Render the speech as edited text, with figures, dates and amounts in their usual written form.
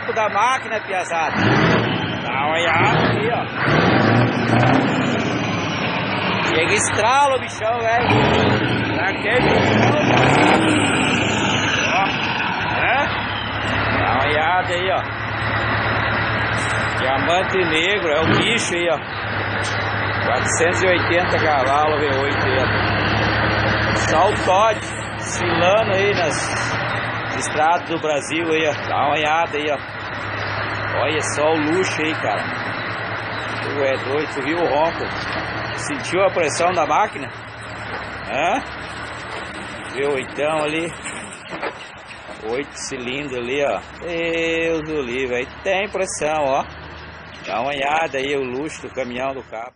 ronco da máquina, piazada. Dá uma olhada aí, ó. Chega e estrala o bichão, velho. Daquele bichão. Ó, né? Dá uma olhada aí, ó. Diamante negro, é o bicho aí, ó. 480 cavalos V8 aí, ó. Só o Todd desfilando aí nas estradas do Brasil aí, ó. Dá uma olhada aí, ó. Olha só o luxo aí, cara. Tu é doido, tu viu o ronco? Sentiu a pressão da máquina? Hã? V8 ali. 8 cilindros ali, ó. Deus do livre, aí tem pressão, ó. Dá uma olhada aí o luxo do caminhão do cabo.